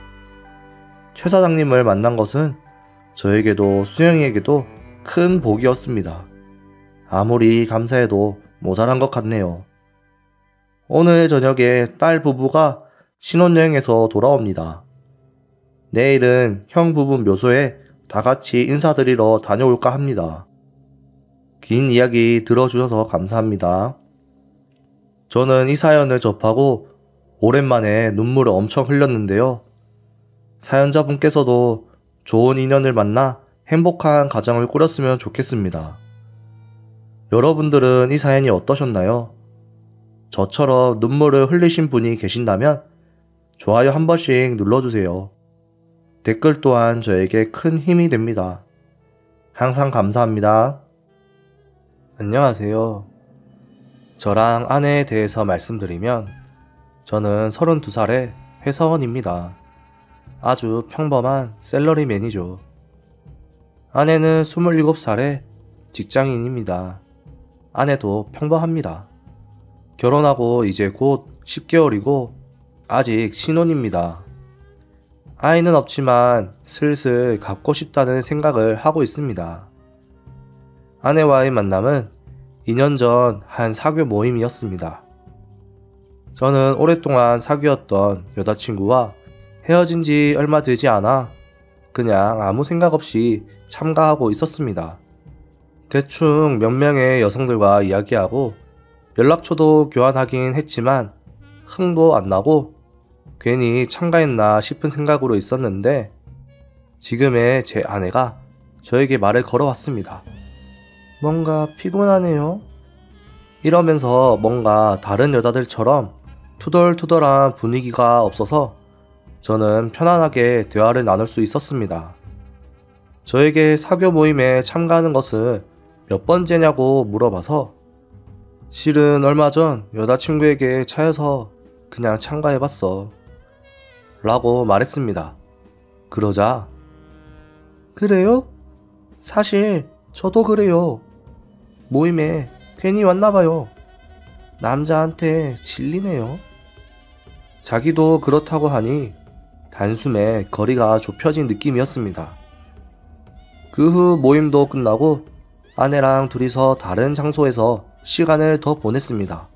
최 사장님을 만난 것은 저에게도 수영이에게도 큰 복이었습니다. 아무리 감사해도 모자란 것 같네요. 오늘 저녁에 딸 부부가 신혼여행에서 돌아옵니다. 내일은 형 부부 묘소에 다 같이 인사드리러 다녀올까 합니다. 긴 이야기 들어주셔서 감사합니다. 저는 이 사연을 접하고 오랜만에 눈물을 엄청 흘렸는데요. 사연자분께서도 좋은 인연을 만나 행복한 가정을 꾸렸으면 좋겠습니다. 여러분들은 이 사연이 어떠셨나요? 저처럼 눈물을 흘리신 분이 계신다면 좋아요 한 번씩 눌러주세요. 댓글 또한 저에게 큰 힘이 됩니다. 항상 감사합니다. 안녕하세요. 저랑 아내에 대해서 말씀드리면 저는 32살의 회사원입니다. 아주 평범한 샐러리맨이죠. 아내는 27살의 직장인입니다. 아내도 평범합니다. 결혼하고 이제 곧 10개월이고 아직 신혼입니다. 아이는 없지만 슬슬 갖고 싶다는 생각을 하고 있습니다. 아내와의 만남은 2년 전 한 사교 모임이었습니다. 저는 오랫동안 사귀었던 여자친구와 헤어진 지 얼마 되지 않아 그냥 아무 생각 없이 참가하고 있었습니다. 대충 몇 명의 여성들과 이야기하고 연락처도 교환하긴 했지만 흥도 안 나고 괜히 참가했나 싶은 생각으로 있었는데 지금의 제 아내가 저에게 말을 걸어왔습니다. 뭔가 피곤하네요. 이러면서 뭔가 다른 여자들처럼 투덜투덜한 분위기가 없어서 저는 편안하게 대화를 나눌 수 있었습니다. 저에게 사교 모임에 참가하는 것은 몇 번째냐고 물어봐서 실은 얼마 전 여자친구에게 차여서 그냥 참가해봤어 라고 말했습니다. 그러자 그래요? 사실 저도 그래요. 모임에 괜히 왔나봐요. 남자한테 질리네요. 자기도 그렇다고 하니 단숨에 거리가 좁혀진 느낌이었습니다. 그 후 모임도 끝나고 아내랑 둘이서 다른 장소에서 시간을 더 보냈습니다.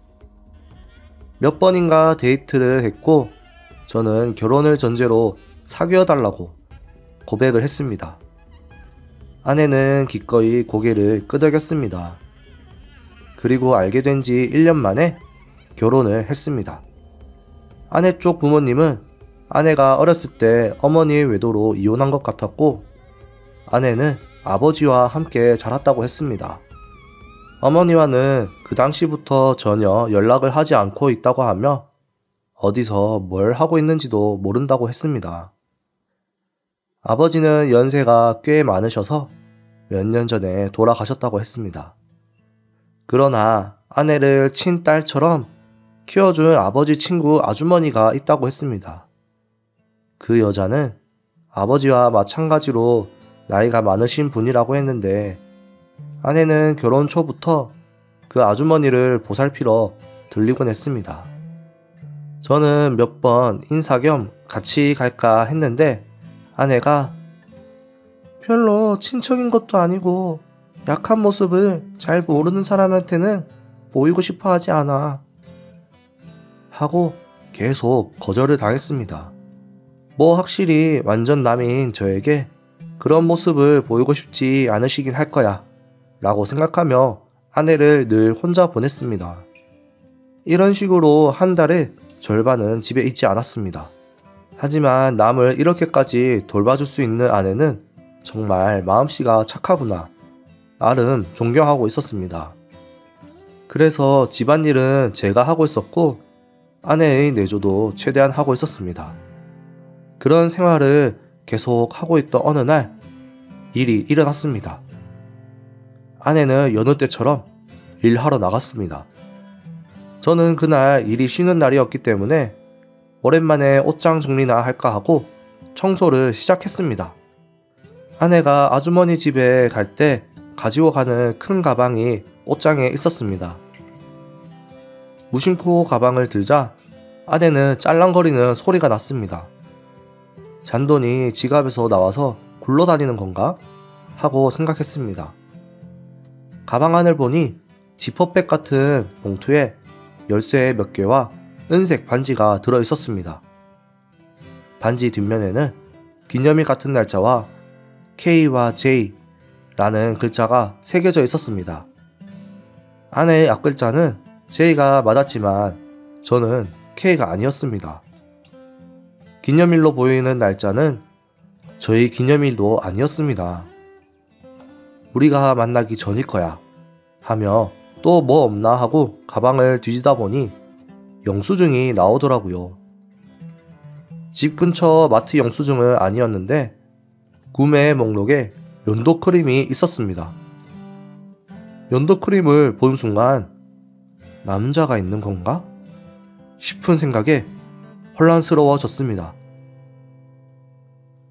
몇 번인가 데이트를 했고 저는 결혼을 전제로 사귀어달라고 고백을 했습니다. 아내는 기꺼이 고개를 끄덕였습니다. 그리고 알게 된 지 1년 만에 결혼을 했습니다. 아내 쪽 부모님은 아내가 어렸을 때 어머니의 외도로 이혼한 것 같았고 아내는 아버지와 함께 자랐다고 했습니다. 어머니와는 그 당시부터 전혀 연락을 하지 않고 있다고 하며 어디서 뭘 하고 있는지도 모른다고 했습니다. 아버지는 연세가 꽤 많으셔서 몇 년 전에 돌아가셨다고 했습니다. 그러나 아내를 친딸처럼 키워준 아버지 친구 아주머니가 있다고 했습니다. 그 여자는 아버지와 마찬가지로 나이가 많으신 분이라고 했는데 아내는 결혼 초부터 그 아주머니를 보살피러 들리곤 했습니다. 저는 몇 번 인사 겸 같이 갈까 했는데 아내가 별로 친척인 것도 아니고 약한 모습을 잘 모르는 사람한테는 보이고 싶어 하지 않아 하고 계속 거절을 당했습니다. 뭐 확실히 완전 남인 저에게 그런 모습을 보이고 싶지 않으시긴 할 거야 라고 생각하며 아내를 늘 혼자 보냈습니다. 이런 식으로 한 달에 절반은 집에 있지 않았습니다. 하지만 남을 이렇게까지 돌봐줄 수 있는 아내는 정말 마음씨가 착하구나 나름 존경하고 있었습니다. 그래서 집안일은 제가 하고 있었고 아내의 내조도 최대한 하고 있었습니다. 그런 생활을 계속 하고 있던 어느 날 일이 일어났습니다. 아내는 여느 때처럼 일하러 나갔습니다. 저는 그날 일이 쉬는 날이었기 때문에 오랜만에 옷장 정리나 할까 하고 청소를 시작했습니다. 아내가 아주머니 집에 갈 때 가지고 가는 큰 가방이 옷장에 있었습니다. 무심코 가방을 들자 아내는 짤랑거리는 소리가 났습니다. 잔돈이 지갑에서 나와서 굴러다니는 건가? 하고 생각했습니다. 가방 안을 보니 지퍼백 같은 봉투에 열쇠 몇 개와 은색 반지가 들어있었습니다. 반지 뒷면에는 기념일 같은 날짜와 K와 J라는 글자가 새겨져 있었습니다. 아내의 앞글자는 J가 맞았지만 저는 K가 아니었습니다. 기념일로 보이는 날짜는 저희 기념일도 아니었습니다. 우리가 만나기 전일 거야 하며 또 뭐 없나 하고 가방을 뒤지다 보니 영수증이 나오더라고요. 집 근처 마트 영수증은 아니었는데 구매 목록에 연도 크림이 있었습니다. 연도 크림을 본 순간 남자가 있는 건가? 싶은 생각에 혼란스러워졌습니다.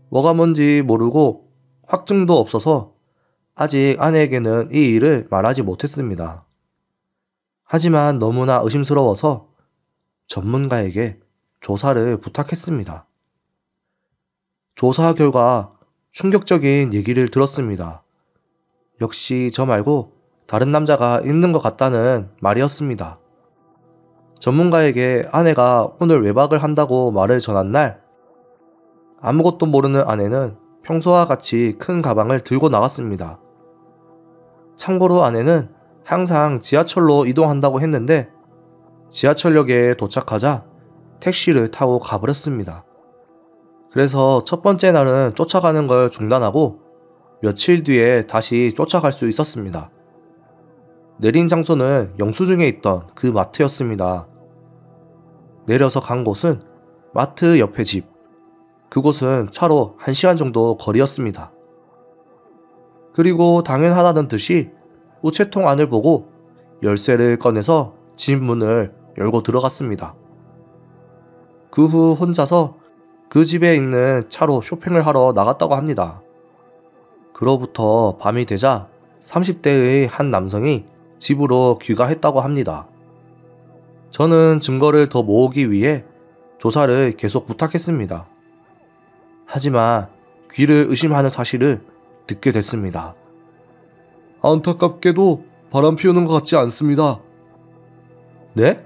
뭐가 뭔지 모르고 확증도 없어서 아직 아내에게는 이 일을 말하지 못했습니다. 하지만 너무나 의심스러워서 전문가에게 조사를 부탁했습니다. 조사 결과 충격적인 얘기를 들었습니다. 역시 저 말고 다른 남자가 있는 것 같다는 말이었습니다. 전문가에게 아내가 오늘 외박을 한다고 말을 전한 날 아무것도 모르는 아내는 평소와 같이 큰 가방을 들고 나갔습니다. 참고로 아내는 항상 지하철로 이동한다고 했는데 지하철역에 도착하자 택시를 타고 가버렸습니다. 그래서 첫 번째 날은 쫓아가는 걸 중단하고 며칠 뒤에 다시 쫓아갈 수 있었습니다. 내린 장소는 영수증에 있던 그 마트였습니다. 내려서 간 곳은 마트 옆의 집. 그곳은 차로 1시간 정도 거리였습니다. 그리고 당연하다는 듯이 우체통 안을 보고 열쇠를 꺼내서 집 문을 열고 들어갔습니다. 그 후 혼자서 그 집에 있는 차로 쇼핑을 하러 나갔다고 합니다. 그로부터 밤이 되자 30대의 한 남성이 집으로 귀가했다고 합니다. 저는 증거를 더 모으기 위해 조사를 계속 부탁했습니다. 하지만 귀를 의심하는 사실을 듣게 됐습니다. 안타깝게도 바람 피우는 것 같지 않습니다. 네?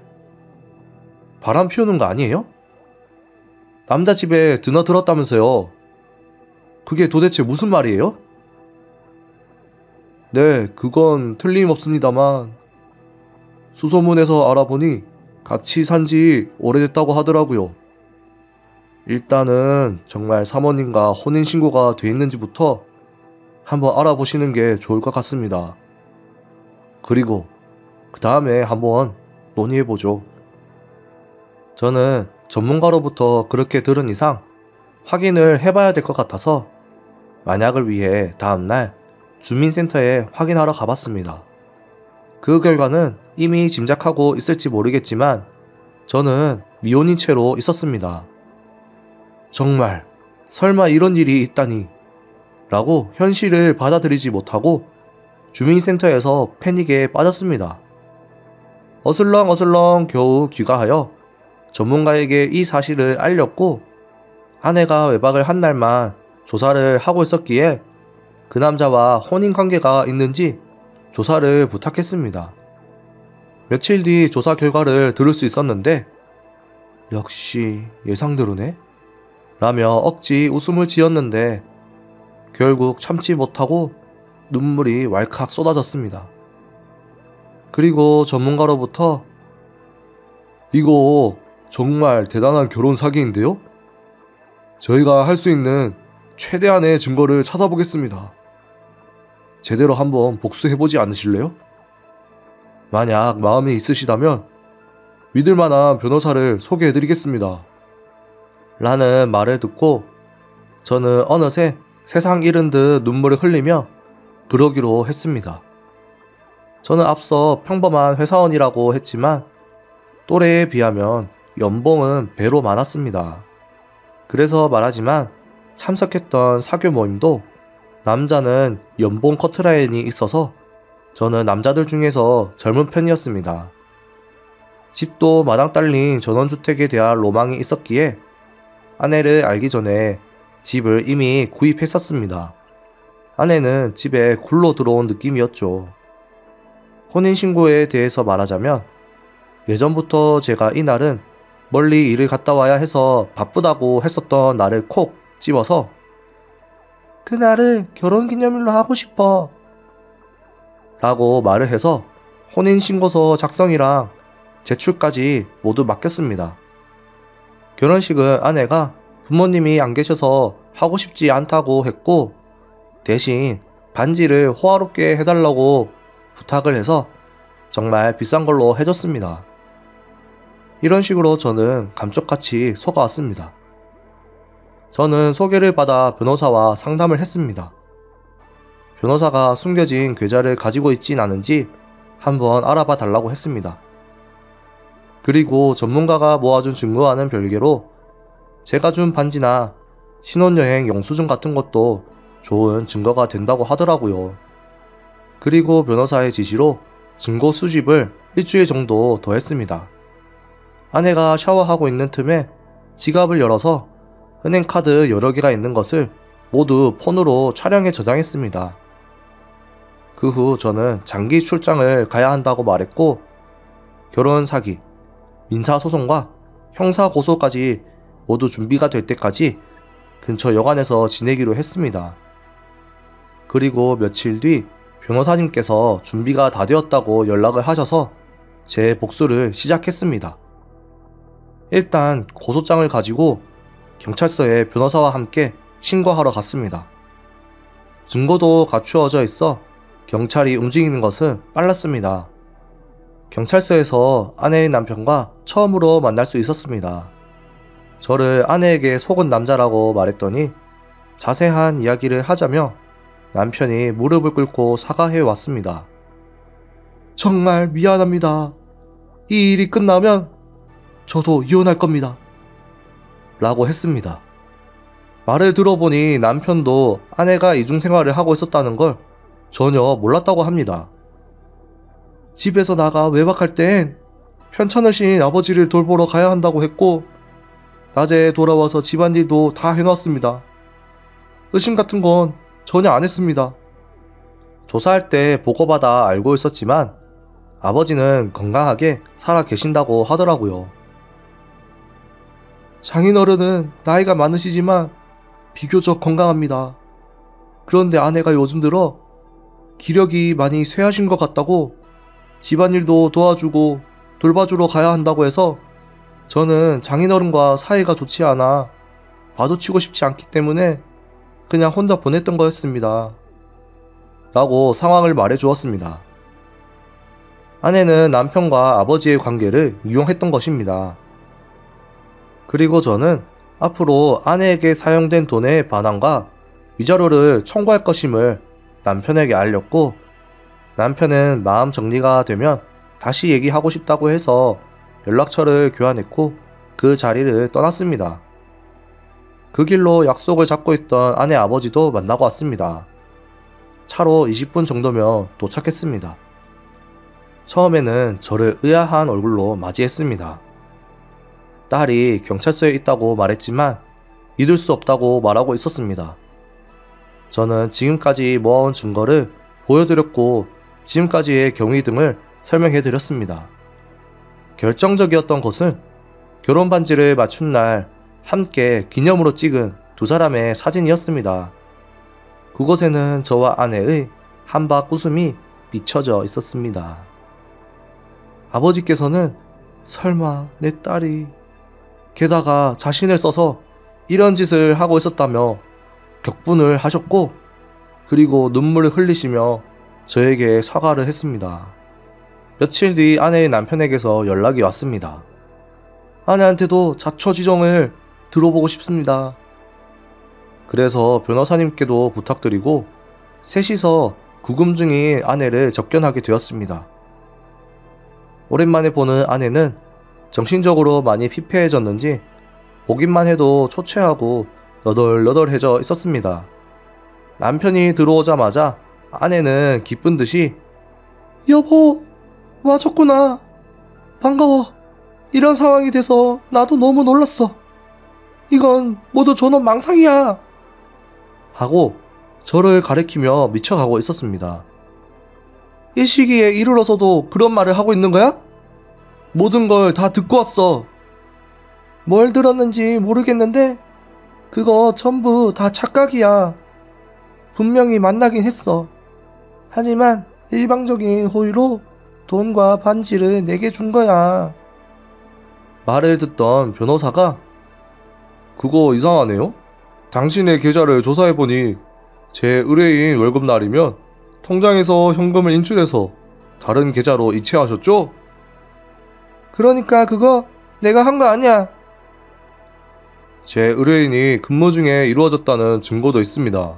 바람 피우는 거 아니에요? 남자 집에 드나들었다면서요. 그게 도대체 무슨 말이에요? 네, 그건 틀림없습니다만 수소문에서 알아보니 같이 산지 오래됐다고 하더라고요. 일단은 정말 사모님과 혼인신고가 돼 있는지부터 한번 알아보시는 게 좋을 것 같습니다. 그리고 그 다음에 한번 논의해보죠. 저는 전문가로부터 그렇게 들은 이상 확인을 해봐야 될 것 같아서 만약을 위해 다음날 주민센터에 확인하러 가봤습니다. 그 결과는 이미 짐작하고 있을지 모르겠지만 저는 미혼인 채로 있었습니다. 정말 설마 이런 일이 있다니 라고 현실을 받아들이지 못하고 주민센터에서 패닉에 빠졌습니다. 어슬렁어슬렁 겨우 귀가하여 전문가에게 이 사실을 알렸고 아내가 외박을 한 날만 조사를 하고 있었기에 그 남자와 혼인관계가 있는지 조사를 부탁했습니다. 며칠 뒤 조사 결과를 들을 수 있었는데 역시 예상대로네? 라며 억지 웃음을 지었는데 결국 참지 못하고 눈물이 왈칵 쏟아졌습니다. 그리고 전문가로부터 이거 정말 대단한 결혼 사기인데요? 저희가 할 수 있는 최대한의 증거를 찾아보겠습니다. 제대로 한번 복수해보지 않으실래요? 만약 마음이 있으시다면 믿을만한 변호사를 소개해드리겠습니다. 라는 말을 듣고 저는 어느새 세상 잃은 듯 눈물을 흘리며 그러기로 했습니다. 저는 앞서 평범한 회사원이라고 했지만 또래에 비하면 연봉은 배로 많았습니다. 그래서 말하지만 참석했던 사교 모임도 남자는 연봉 커트라인이 있어서 저는 남자들 중에서 젊은 편이었습니다. 집도 마당 딸린 전원주택에 대한 로망이 있었기에 아내를 알기 전에 집을 이미 구입했었습니다. 아내는 집에 굴러 들어온 느낌이었죠. 혼인신고에 대해서 말하자면 예전부터 제가 이날은 멀리 일을 갔다 와야 해서 바쁘다고 했었던 날을 콕 집어서 그날을 결혼기념일로 하고 싶어 라고 말을 해서 혼인신고서 작성이랑 제출까지 모두 맡겼습니다. 결혼식은 아내가 부모님이 안 계셔서 하고 싶지 않다고 했고 대신 반지를 호화롭게 해달라고 부탁을 해서 정말 비싼 걸로 해줬습니다. 이런 식으로 저는 감쪽같이 속아왔습니다. 저는 소개를 받아 변호사와 상담을 했습니다. 변호사가 숨겨진 계좌를 가지고 있진 않은지 한번 알아봐 달라고 했습니다. 그리고 전문가가 모아준 증거와는 별개로 제가 준 반지나 신혼여행 영수증 같은 것도 좋은 증거가 된다고 하더라고요. 그리고 변호사의 지시로 증거 수집을 일주일 정도 더 했습니다. 아내가 샤워하고 있는 틈에 지갑을 열어서 은행카드 여러 개가 있는 것을 모두 폰으로 촬영해 저장했습니다. 그 후 저는 장기 출장을 가야 한다고 말했고 결혼 사기, 민사소송과 형사고소까지 모두 준비가 될 때까지 근처 여관에서 지내기로 했습니다. 그리고 며칠 뒤 변호사님께서 준비가 다 되었다고 연락을 하셔서 제 복수를 시작했습니다. 일단 고소장을 가지고 경찰서에 변호사와 함께 신고하러 갔습니다. 증거도 갖추어져 있어 경찰이 움직이는 것은 빨랐습니다. 경찰서에서 아내의 남편과 처음으로 만날 수 있었습니다. 저를 아내에게 속은 남자라고 말했더니 자세한 이야기를 하자며 남편이 무릎을 꿇고 사과해 왔습니다. 정말 미안합니다. 이 일이 끝나면 저도 이혼할 겁니다. 라고 했습니다. 말을 들어보니 남편도 아내가 이중생활을 하고 있었다는 걸 전혀 몰랐다고 합니다. 집에서 나가 외박할 땐 편찮으신 아버지를 돌보러 가야 한다고 했고 낮에 돌아와서 집안일도 다 해놨습니다. 의심 같은 건 전혀 안 했습니다. 조사할 때 보고받아 알고 있었지만 아버지는 건강하게 살아 계신다고 하더라고요. 장인어른은 나이가 많으시지만 비교적 건강합니다. 그런데 아내가 요즘 들어 기력이 많이 쇠하신 것 같다고 집안일도 도와주고 돌봐주러 가야 한다고 해서 저는 장인어른과 사이가 좋지 않아 마주치고 싶지 않기 때문에 그냥 혼자 보냈던 거였습니다. 라고 상황을 말해 주었습니다. 아내는 남편과 아버지의 관계를 이용했던 것입니다. 그리고 저는 앞으로 아내에게 사용된 돈의 반환과 위자료를 청구할 것임을 남편에게 알렸고, 남편은 마음 정리가 되면 다시 얘기하고 싶다고 해서 연락처를 교환했고 그 자리를 떠났습니다. 그 길로 약속을 잡고 있던 아내 아버지도 만나고 왔습니다. 차로 20분 정도면 도착했습니다. 처음에는 저를 의아한 얼굴로 맞이했습니다. 딸이 경찰서에 있다고 말했지만 믿을 수 없다고 말하고 있었습니다. 저는 지금까지 모아온 증거를 보여드렸고 지금까지의 경위 등을 설명해드렸습니다. 결정적이었던 것은 결혼 반지를 맞춘 날 함께 기념으로 찍은 두 사람의 사진이었습니다. 그곳에는 저와 아내의 한박 웃음이 비춰져 있었습니다. 아버지께서는 설마 내 딸이 게다가 자신을 써서 이런 짓을 하고 있었다며 격분을 하셨고, 그리고 눈물을 흘리시며 저에게 사과를 했습니다. 며칠 뒤 아내의 남편에게서 연락이 왔습니다. 아내한테도 자초지종을 들어보고 싶습니다. 그래서 변호사님께도 부탁드리고 셋이서 구금 중인 아내를 접견하게 되었습니다. 오랜만에 보는 아내는 정신적으로 많이 피폐해졌는지 보기만 해도 초췌하고 너덜너덜해져 있었습니다. 남편이 들어오자마자 아내는 기쁜 듯이 여보, 와줬구나. 반가워. 이런 상황이 돼서 나도 너무 놀랐어. 이건 모두 존엄 망상이야. 하고 저를 가리키며 미쳐가고 있었습니다. 이 시기에 이르러서도 그런 말을 하고 있는 거야? 모든 걸 다 듣고 왔어. 뭘 들었는지 모르겠는데 그거 전부 다 착각이야. 분명히 만나긴 했어. 하지만 일방적인 호의로 돈과 반지를 내게 준 거야. 말을 듣던 변호사가 그거 이상하네요. 당신의 계좌를 조사해보니 제 의뢰인 월급날이면 통장에서 현금을 인출해서 다른 계좌로 이체하셨죠? 그러니까 그거 내가 한 거 아니야. 제 의뢰인이 근무 중에 이루어졌다는 증거도 있습니다.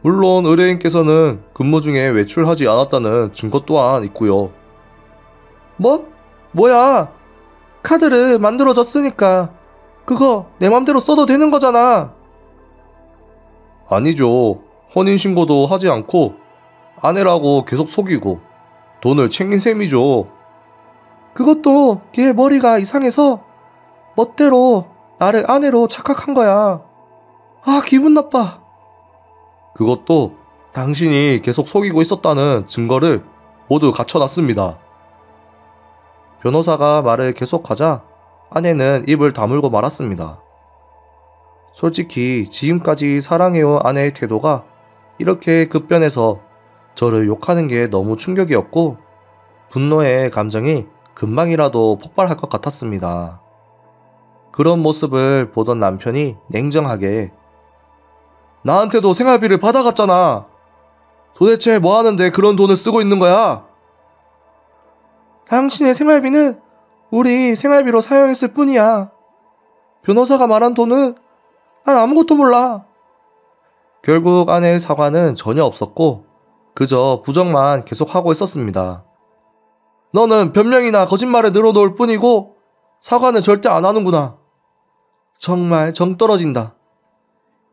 물론 의뢰인께서는 근무 중에 외출하지 않았다는 증거 또한 있고요. 뭐? 뭐야? 카드를 만들어줬으니까 그거 내 맘대로 써도 되는 거잖아. 아니죠. 혼인신고도 하지 않고 아내라고 계속 속이고 돈을 챙긴 셈이죠. 그것도 걔 머리가 이상해서 멋대로 나를 아내로 착각한 거야. 아, 기분 나빠. 그것도 당신이 계속 속이고 있었다는 증거를 모두 갖춰놨습니다. 변호사가 말을 계속하자 아내는 입을 다물고 말았습니다. 솔직히 지금까지 사랑해온 아내의 태도가 이렇게 급변해서 저를 욕하는 게 너무 충격이었고 분노의 감정이 금방이라도 폭발할 것 같았습니다. 그런 모습을 보던 남편이 냉정하게 나한테도 생활비를 받아갔잖아. 도대체 뭐 하는데 그런 돈을 쓰고 있는 거야? 당신의 생활비는 우리 생활비로 사용했을 뿐이야. 변호사가 말한 돈은 난 아무것도 몰라. 결국 아내의 사과는 전혀 없었고 그저 부정만 계속하고 있었습니다. 너는 변명이나 거짓말을 늘어놓을 뿐이고 사과는 절대 안 하는구나. 정말 정 떨어진다.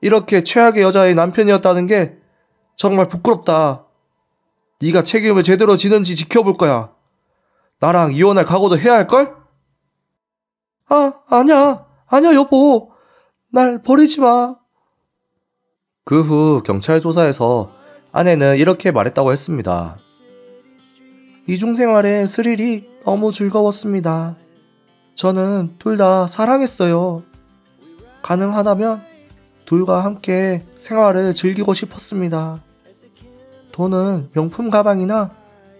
이렇게 최악의 여자의 남편이었다는 게 정말 부끄럽다. 네가 책임을 제대로 지는지 지켜볼 거야. 나랑 이혼할 각오도 해야 할걸? 아니야 여보. 날 버리지 마. 그 후 경찰 조사에서 아내는 이렇게 말했다고 했습니다. 이중생활의 스릴이 너무 즐거웠습니다. 저는 둘 다 사랑했어요. 가능하다면 둘과 함께 생활을 즐기고 싶었습니다. 돈은 명품 가방이나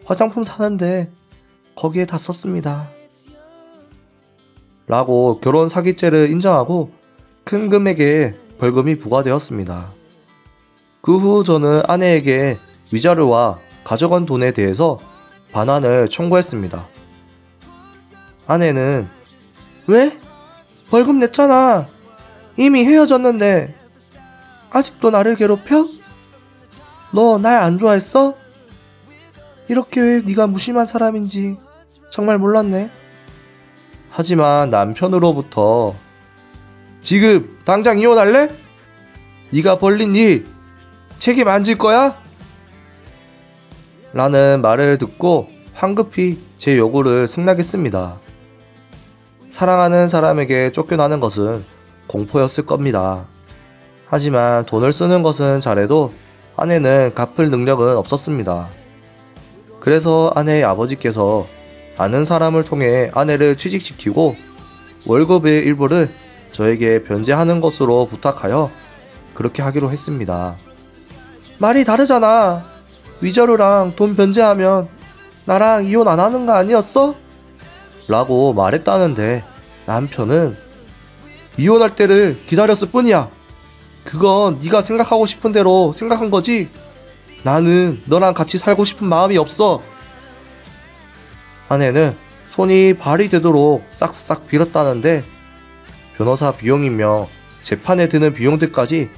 화장품 사는데 거기에 다 썼습니다. 라고 결혼 사기죄를 인정하고 큰 금액의 벌금이 부과되었습니다. 그 후 저는 아내에게 위자료와 가져간 돈에 대해서 반환을 청구했습니다. 아내는 왜? 벌금 냈잖아. 이미 헤어졌는데. 아직도 나를 괴롭혀? 너 날 안 좋아했어? 이렇게 왜 네가 무심한 사람인지 정말 몰랐네. 하지만 남편으로부터 지금 당장 이혼할래? 네가 벌린 일 책임 안 질 거야? 라는 말을 듣고 황급히 제 요구를 승낙했습니다. 사랑하는 사람에게 쫓겨나는 것은 공포였을 겁니다. 하지만 돈을 쓰는 것은 잘해도 아내는 갚을 능력은 없었습니다. 그래서 아내의 아버지께서 아는 사람을 통해 아내를 취직시키고 월급의 일부를 저에게 변제하는 것으로 부탁하여 그렇게 하기로 했습니다. 말이 다르잖아. 위자료랑 돈 변제하면 나랑 이혼 안 하는 거 아니었어? 라고 말했다는데 남편은 이혼할 때를 기다렸을 뿐이야. 그건 네가 생각하고 싶은 대로 생각한 거지. 나는 너랑 같이 살고 싶은 마음이 없어. 아내는 손이 발이 되도록 싹싹 빌었다는데 변호사 비용이며 재판에 드는 비용들까지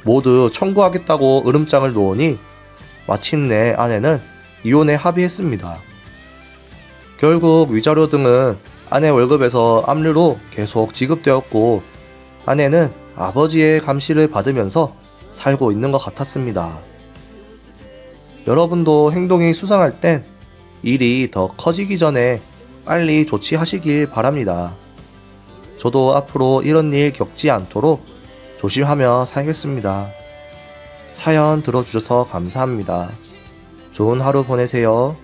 모두 청구하겠다고 으름장을 놓으니 마침내 아내는 이혼에 합의했습니다. 결국 위자료 등은 아내 월급에서 압류로 계속 지급되었고 아내는 아버지의 감시를 받으면서 살고 있는 것 같았습니다. 여러분도 행동이 수상할 땐 일이 더 커지기 전에 빨리 조치하시길 바랍니다. 저도 앞으로 이런 일 겪지 않도록 조심하며 살겠습니다. 사연 들어주셔서 감사합니다. 좋은 하루 보내세요.